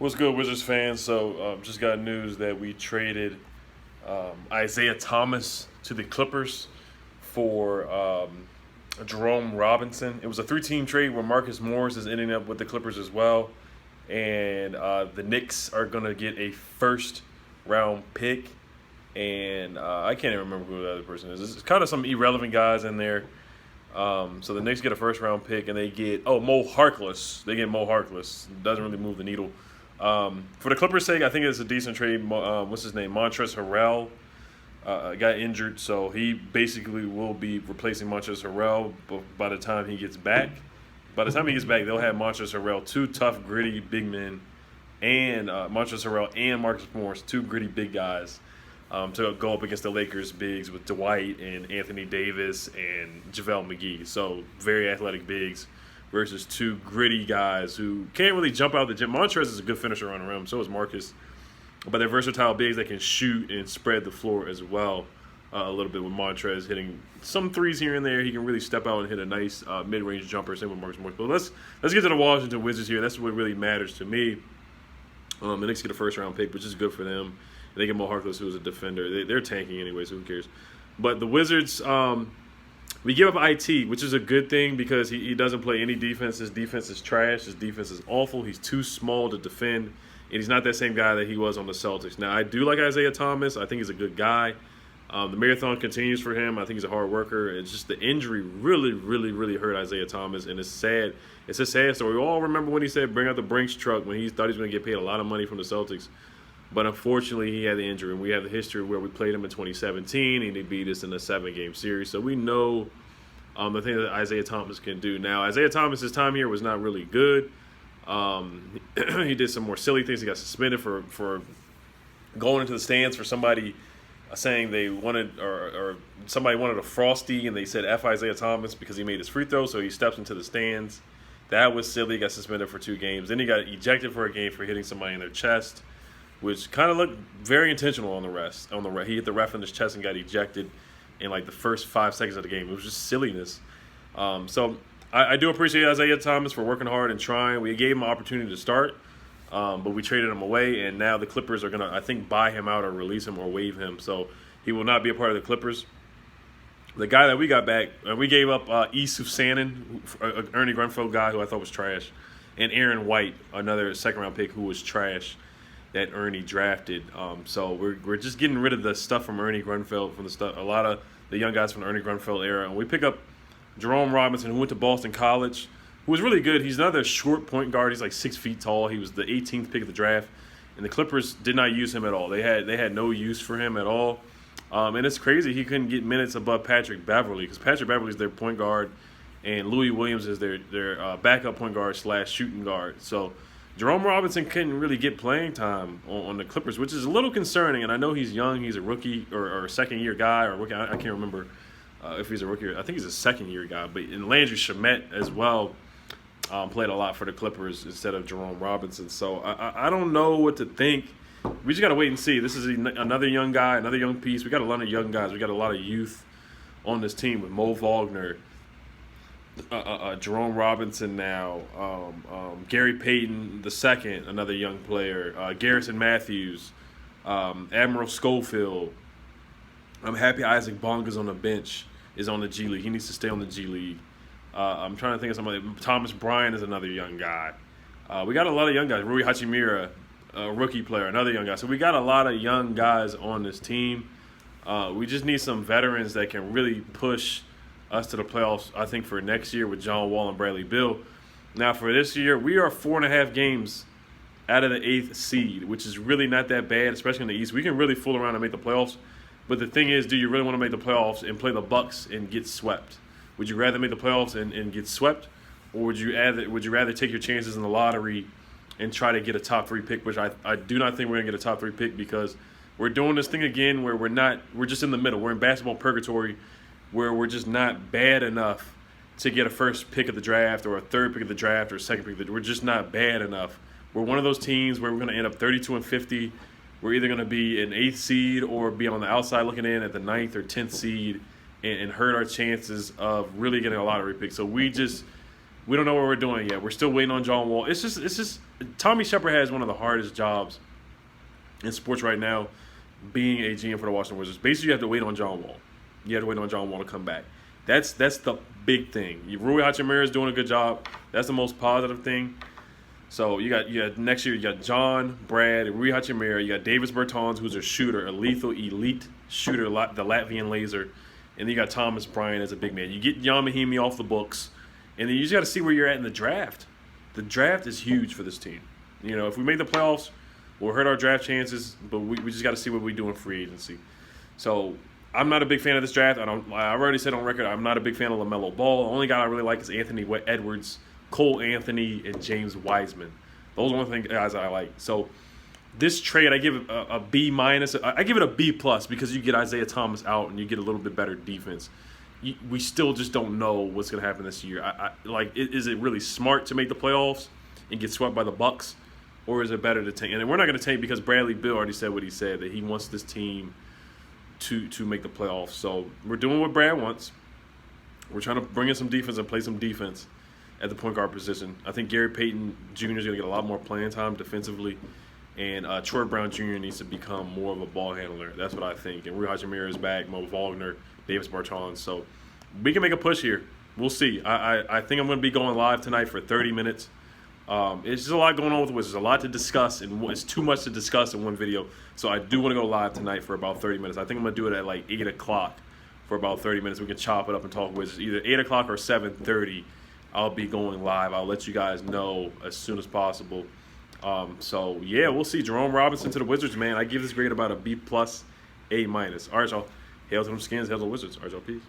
What's good, Wizards fans? So, just got news that we traded Isaiah Thomas to the Clippers for Jerome Robinson. It was a three-team trade where Marcus Morris is ending up with the Clippers as well, and the Knicks are gonna get a first-round pick, and I can't even remember who the other person is. It's kind of some irrelevant guys in there. So the Knicks get a first-round pick, and they get Mo Harkless. They get Mo Harkless. Doesn't really move the needle. For the Clippers' sake, I think it's a decent trade. What's his name? Montrezl Harrell got injured, so he basically will be replacing Montrezl Harrell by the time he gets back. By the time he gets back, they'll have Montrezl Harrell, two tough, gritty big men, and Montrezl Harrell and Marcus Morris, two gritty big guys, to go up against the Lakers' bigs with Dwight and Anthony Davis and JaVale McGee. So very athletic bigs versus two gritty guys who can't really jump out the gym. Montrez is a good finisher on the rim, so is Marcus. But they're versatile bigs that can shoot and spread the floor as well a little bit, with Montrez hitting some threes here and there. He can really step out and hit a nice mid-range jumper, same with Marcus Morris. But let's get to the Washington Wizards here. That's what really matters to me. The Knicks get a first-round pick, which is good for them. They get Mo Harkless, who's a defender. They're tanking anyway, so who cares? But the Wizards, we give up IT, which is a good thing because he doesn't play any defense. His defense is trash. His defense is awful. He's too small to defend, and he's not that same guy that he was on the Celtics. Now, I do like Isaiah Thomas. I think he's a good guy. The marathon continues for him. I think he's a hard worker. It's just the injury really, really, really hurt Isaiah Thomas, and it's sad. It's a sad story. We all remember when he said bring out the Brinks truck when he thought he was going to get paid a lot of money from the Celtics. But unfortunately, he had the injury, and we have the history where we played him in 2017, and he beat us in a 7-game series. So we know the thing that Isaiah Thomas can do. Now, Isaiah Thomas's time here was not really good. He did some more silly things. He got suspended for going into the stands for somebody saying they wanted or somebody wanted a Frosty, and they said F Isaiah Thomas because he made his free throw, so he steps into the stands. That was silly. He got suspended for 2 games. Then he got ejected for a game for hitting somebody in their chest, which kind of looked very intentional on the ref. He hit the ref in his chest and got ejected in like the first 5 seconds of the game. It was just silliness. So I do appreciate Isaiah Thomas for working hard and trying. We gave him an opportunity to start, but we traded him away, and now the Clippers are going to, I think, buy him out or release him or waive him. So he will not be a part of the Clippers. The guy that we got back, we gave up Yusuf Sanin, an Ernie Grunfeld guy who I thought was trash, and Aaron White, another second-round pick who was trash that Ernie drafted. So we're just getting rid of the stuff from Ernie Grunfeld, from a lot of the young guys from the Ernie Grunfeld era. And we pick up Jerome Robinson, who went to Boston College, who was really good. He's another short point guard. He's like 6 feet tall. He was the 18th pick of the draft, and the Clippers did not use him at all. They had no use for him at all. And it's crazy he couldn't get minutes above Patrick Beverley, because Patrick Beverley is their point guard, and Louis Williams is their backup point guard / shooting guard. So Jerome Robinson couldn't really get playing time on the Clippers, which is a little concerning. And I know he's young. He's a rookie or a second-year guy or rookie. I can't remember if he's a rookie. I think he's a second-year guy. But Landry Shamet as well played a lot for the Clippers instead of Jerome Robinson. So I don't know what to think. We just got to wait and see. This is another young guy, another young piece. We got a lot of young guys. We got a lot of youth on this team with Mo Wagner, Jerome Robinson now, Gary Payton II, another young player, Garrison Matthews, Admiral Schofield. I'm happy Isaac Bonga's on the bench, is on the G League. He needs to stay on the G League. I'm trying to think of somebody. Thomas Bryant is another young guy. We got a lot of young guys. Rui Hachimura, a rookie player, another young guy. So we got a lot of young guys on this team. We just need some veterans that can really push us to the playoffs, I think, for next year with John Wall and Bradley Beal. Now, for this year, we are 4.5 games out of the 8th seed, which is really not that bad, especially in the East. We can really fool around and make the playoffs. But the thing is, do you really want to make the playoffs and play the Bucks and get swept? Would you rather make the playoffs and get swept, or would you rather take your chances in the lottery and try to get a top 3 pick, which I do not think we're going to get a top 3 pick, because we're doing this thing again where we're just in the middle. We're in basketball purgatory, where we're just not bad enough to get a first pick of the draft or a third pick of the draft or a second pick of the. We're just not bad enough. We're one of those teams where we're going to end up 32-50. We're either going to be an 8th seed or be on the outside looking in at the 9th or 10th seed and hurt our chances of really getting a lottery pick. So we don't know what we're doing yet. We're still waiting on John Wall. It's Tommy Shepard has one of the hardest jobs in sports right now, being a GM for the Washington Wizards. Basically, you have to wait on John Wall. You have to wait on John Wall to come back. That's the big thing. Rui Hachimura is doing a good job. That's the most positive thing. So you got next year, you got John, Brad, Rui Hachimura. You got Davis Bertans, who's a shooter, a lethal, elite shooter, the Latvian laser. And then you got Thomas Bryant as a big man. You get Jan Mahimi off the books. And then you just got to see where you're at in the draft. The draft is huge for this team. You know, if we make the playoffs, we'll hurt our draft chances, but we just got to see what we do in free agency. So I'm not a big fan of this draft. I've already said on record I'm not a big fan of LaMelo Ball. The only guy I really like is Anthony Edwards, Cole Anthony, and James Wiseman. Those are the only guys I like. So this trade, I give a B minus. I give it a B plus because you get Isaiah Thomas out and you get a little bit better defense. We still just don't know what's going to happen this year. Is it really smart to make the playoffs and get swept by the Bucks, or is it better to tank? And we're not going to tank because Bradley Beal already said what he said, that he wants this team to make the playoffs. So we're doing what Brad wants. We're trying to bring in some defense and play some defense at the point guard position. I think Gary Payton Jr. is going to get a lot more playing time defensively, and Troy Brown Jr. needs to become more of a ball handler. That's what I think. And Rui Hachimura is back, Mo Wagner, Davis Bertans. So we can make a push here. We'll see. I think I'm going to be going live tonight for 30 minutes. It's just a lot going on with the Wizards. A lot to discuss, and it's too much to discuss in one video. So I do want to go live tonight for about 30 minutes. I think I'm going to do it at like 8 o'clock for about 30 minutes. We can chop it up and talk Wizards. Either 8 o'clock or 7:30, I'll be going live. I'll let you guys know as soon as possible. So, yeah, we'll see. Jerome Robinson to the Wizards, man. I give this grade about a B plus, A minus. All right, y'all. Hail to them Skins, hail to the Wizards. All right, y'all. Peace.